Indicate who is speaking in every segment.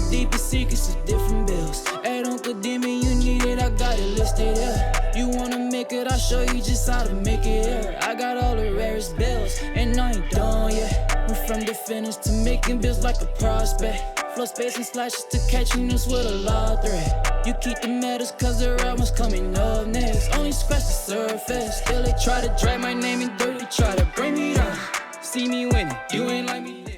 Speaker 1: Deepest secrets of different bills. Hey, don't condemn me, you need it, I got it listed here. You wanna make it, I'll show you just how to make it here. I got all the rarest bills, and I ain't done yet. Went from defenders to making bills like a prospect. Flow space and slashes to catching us with a lot threat. You keep the medals cause the right one's coming up next. Only scratch the surface. Still they try to drag my name in dirt, they try to bring me down. See me winning, you ain't like me then.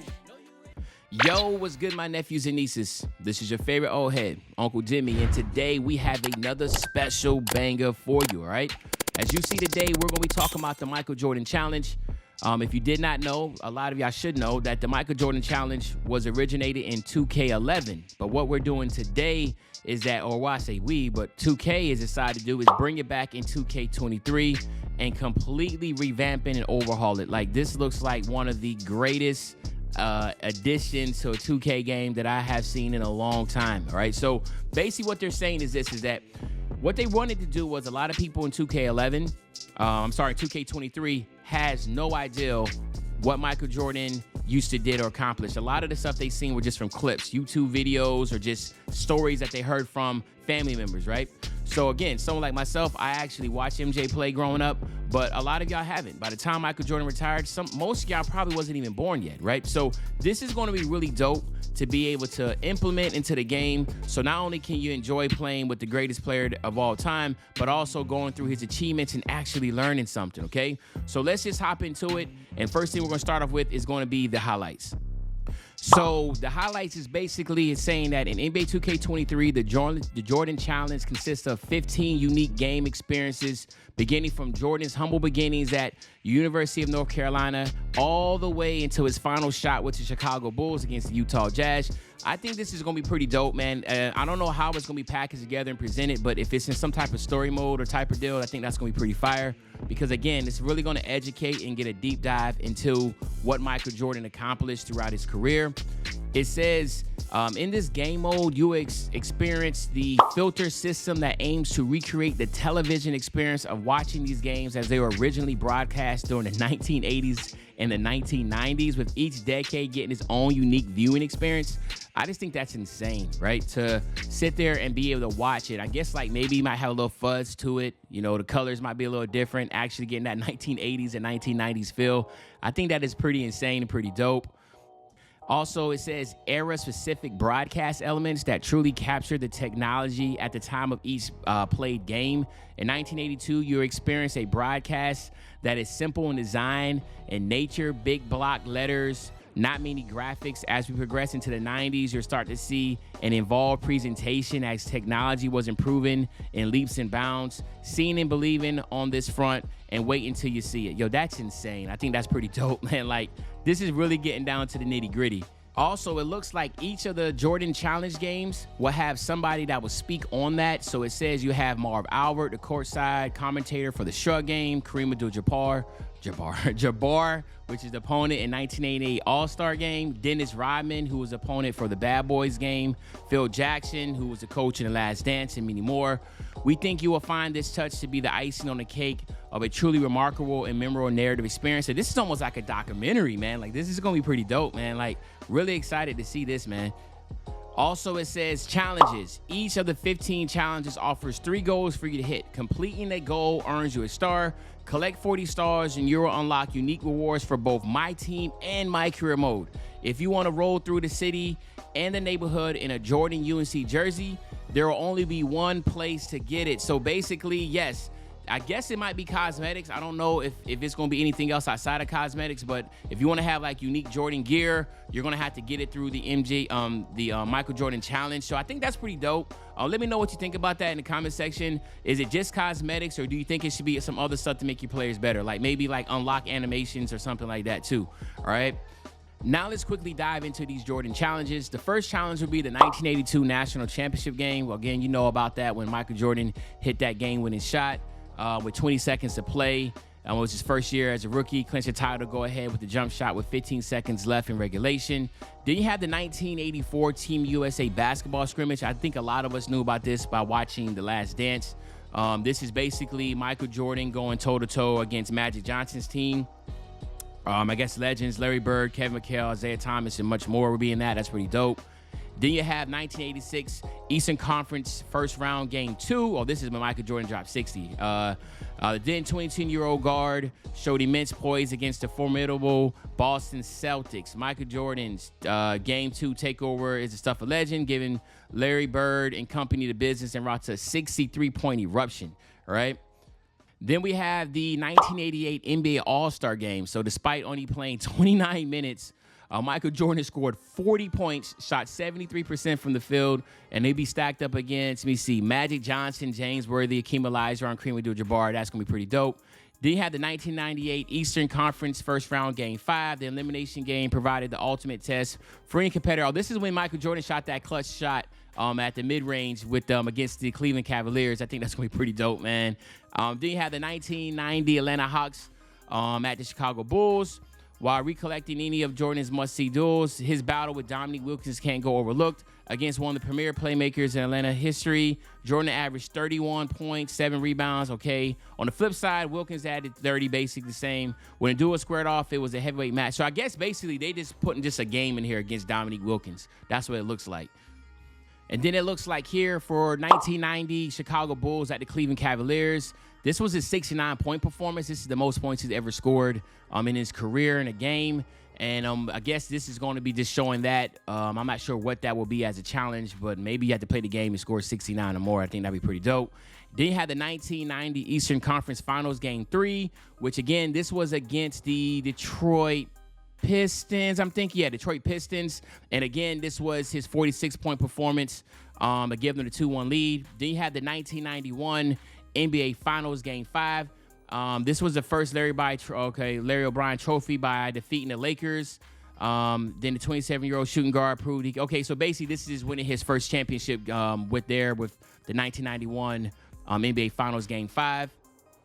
Speaker 2: Yo, what's good, my nephews and nieces? This is your favorite old head, Uncle Jimmy, and today we have another special banger for you, all right? As you see today, we're going to be talking about the Michael Jordan Challenge. If you did not know, a lot of y'all should know that the Michael Jordan Challenge was originated in 2K11. But what we're doing today is that, or why I say we, but 2K has decided to do is bring it back in 2K23 and completely revamp it and overhaul it. Like, this looks like one of the greatest additions to a 2K game that I have seen in a long time, all right? So basically what they're saying is this, is that what they wanted to do was a lot of people in 2K23 has no idea what Michael Jordan used to did or accomplished. A lot of the stuff they seen were just from clips, YouTube videos, or just stories that they heard from family members, right? So again, someone like myself, I actually watched MJ play growing up, but a lot of y'all haven't. By the time Michael Jordan retired, most of y'all probably wasn't even born yet, right? So this is going to be really dope to be able to implement into the game. So not only can you enjoy playing with the greatest player of all time, but also going through his achievements and actually learning something, okay? So let's just hop into it. And first thing we're going to start off with is going to be the highlights. So the highlights is basically saying that in NBA 2K23, the Jordan Challenge consists of 15 unique game experiences, beginning from Jordan's humble beginnings at University of North Carolina all the way into his final shot with the Chicago Bulls against the Utah Jazz. I think this is going to be pretty dope, man. I don't know how it's going to be packaged together and presented, but if it's in some type of story mode or type of deal, I think that's going to be pretty fire. Because again, it's really going to educate and get a deep dive into what Michael Jordan accomplished throughout his career. It says, in this game mode, you experience the filter system that aims to recreate the television experience of watching these games as they were originally broadcast during the 1980s and the 1990s, with each decade getting its own unique viewing experience. I just think that's insane, right? To sit there and be able to watch it. I guess like maybe you might have a little fuzz to it. You know, the colors might be a little different, actually getting that 1980s and 1990s feel. I think that is pretty insane and pretty dope. Also, it says era-specific broadcast elements that truly capture the technology at the time of each played game. In 1982, you experience a broadcast that is simple in design and nature, big block letters, not many graphics. As we progress into the 90s, you'll start to see an involved presentation as technology was improving in leaps and bounds. Seeing and believing on this front, and wait until you see it. Yo, that's insane. I think that's pretty dope, man. Like, this is really getting down to the nitty gritty. Also, it looks like each of the Jordan Challenge games will have somebody that will speak on that. So it says you have Marv Albert, the courtside commentator for the Shrug game, Kareem Abdul-Jabbar, which is the opponent in 1988 All-Star game, Dennis Rodman, who was the opponent for the Bad Boys game, Phil Jackson, who was the coach in The Last Dance, and many more. We think you will find this touch to be the icing on the cake of a truly remarkable and memorable narrative experience. So this is almost like a documentary, man. Like, this is gonna be pretty dope, man. Like, really excited to see this, man. Also, it says challenges. Each of the 15 challenges offers 3 goals for you to hit. Completing a goal earns you a star. Collect 40 stars and you will unlock unique rewards for both My Team and My Career mode. If you want to roll through the city and the neighborhood in a Jordan UNC jersey, there will only be one place to get it. So basically, yes, I guess it might be cosmetics. I don't know if it's going to be anything else outside of cosmetics, but if you want to have like unique Jordan gear, you're going to have to get it through the Michael Jordan Challenge. So I think that's pretty dope. Let me know what you think about that in the comment section. Is it just cosmetics, or do you think it should be some other stuff to make your players better? Like maybe like unlock animations or something like that too. All right. Now let's quickly dive into these Jordan challenges. The first challenge will be the 1982 National Championship game. Well, again, you know about that when Michael Jordan hit that game-winning shot with 20 seconds to play. It was his first year as a rookie, clinched the title, go ahead with the jump shot with 15 seconds left in regulation. Then you have the 1984 Team USA basketball scrimmage. I think a lot of us knew about this by watching The Last Dance. This is basically Michael Jordan going toe-to-toe against Magic Johnson's team. I guess legends Larry Bird, Kevin McHale, Isaiah Thomas, and much more will be in that. That's pretty dope. Then you have 1986 Eastern Conference first round game 2. Oh, this is when Michael Jordan dropped 60. Then 22-year-old guard showed immense poise against the formidable Boston Celtics. Michael Jordan's game 2 takeover is the stuff of legend, giving Larry Bird and company the business and route to a 63-point eruption. All right. Then we have the 1988 NBA All-Star Game. So despite only playing 29 minutes, Michael Jordan scored 40 points, shot 73% from the field, and they'd be stacked up against, let me see, Magic Johnson, James Worthy, Akeem Olajuwon, Kareem Abdul-Jabbar. That's going to be pretty dope. Then you had the 1998 Eastern Conference first round game 5. The elimination game provided the ultimate test for any competitor. Oh, this is when Michael Jordan shot that clutch shot at the mid-range with against the Cleveland Cavaliers. I think that's going to be pretty dope, man. Then you have the 1990 Atlanta Hawks at the Chicago Bulls. While recollecting any of Jordan's must-see duels, his battle with Dominique Wilkins can't go overlooked. Against one of the premier playmakers in Atlanta history, Jordan averaged 31 points, 7 rebounds, okay? On the flip side, Wilkins added 30, basically the same. When the duel squared off, it was a heavyweight match. So I guess basically they just putting just a game in here against Dominique Wilkins. That's what it looks like. And then it looks like here for 1990 Chicago Bulls at the Cleveland Cavaliers. This was his 69-point performance. This is the most points he's ever scored in his career in a game. And I guess this is going to be just showing that. I'm not sure what that will be as a challenge, but maybe you have to play the game and score 69 or more. I think that'd be pretty dope. Then you had the 1990 Eastern Conference Finals Game 3, which, again, this was against the Detroit Pistons. I'm thinking, yeah, Detroit Pistons. And, again, this was his 46-point performance to give them the 2-1 lead. Then you had the 1991 NBA Finals Game 5. This was the first Larry O'Brien trophy by defeating the Lakers. Then the 27-year-old shooting guard proved so basically this is winning his first championship with the 1991 NBA Finals Game 5.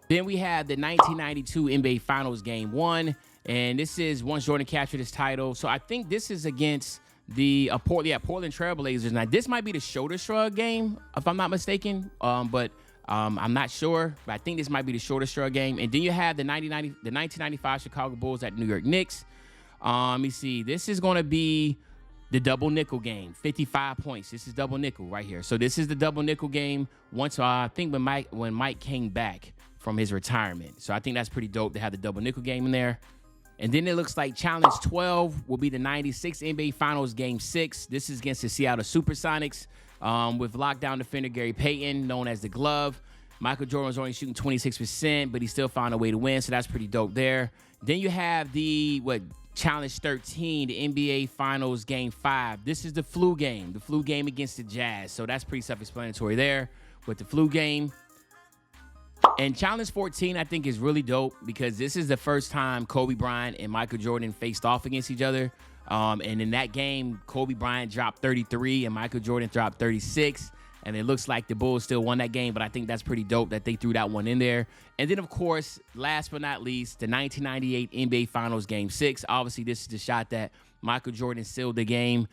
Speaker 2: Then we have the 1992 NBA Finals Game 1, and this is once Jordan captured his title. So I think this is against the Portland Trailblazers. Now this might be the shoulder shrug game if I'm not mistaken, but I'm not sure, but I think this might be the shorter shrug game. And then you have the 1995 Chicago Bulls at New York Knicks. Let me see. This is going to be the double nickel game, 55 points. This is double nickel right here. So this is the double nickel game once I think when Mike came back from his retirement. So I think that's pretty dope to have the double nickel game in there. And then it looks like Challenge 12 will be the 96 NBA Finals Game 6. This is against the Seattle Supersonics. With lockdown defender Gary Payton, known as the Glove. Michael Jordan was only shooting 26%, but he still found a way to win, so that's pretty dope there. Then you have the Challenge 13, the NBA Finals Game 5. This is the flu game against the Jazz, so that's pretty self-explanatory there with the flu game. And Challenge 14, I think, is really dope because this is the first time Kobe Bryant and Michael Jordan faced off against each other. And in that game, Kobe Bryant dropped 33 and Michael Jordan dropped 36. And it looks like the Bulls still won that game, but I think that's pretty dope that they threw that one in there. And then, of course, last but not least, the 1998 NBA Finals Game 6. Obviously, this is the shot that Michael Jordan sealed the game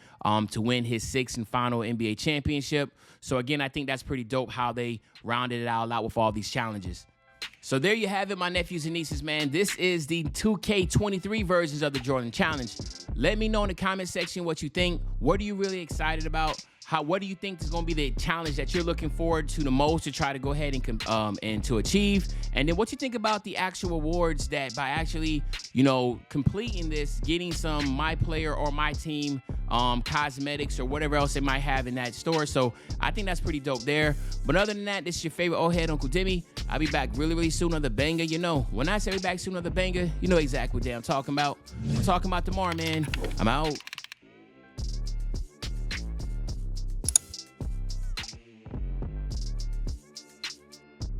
Speaker 2: to win his 6th and final NBA championship. So, again, I think that's pretty dope how they rounded it all out with all these challenges. So there you have it, my nephews and nieces, man. This is the 2K23 versions of the Jordan Challenge. Let me know in the comment section what you think. What are you really excited about? What do you think is going to be the challenge that you're looking forward to the most to try to go ahead and to achieve? And then what you think about the actual awards that by actually, completing this, getting some my player or my team cosmetics or whatever else they might have in that store. So I think that's pretty dope there. But other than that, this is your favorite old head, Uncle Demi. I'll be back really, really soon on the banger. When I say be back soon on the banger, you know exactly what day I'm talking about. I'm talking about tomorrow, man. I'm out.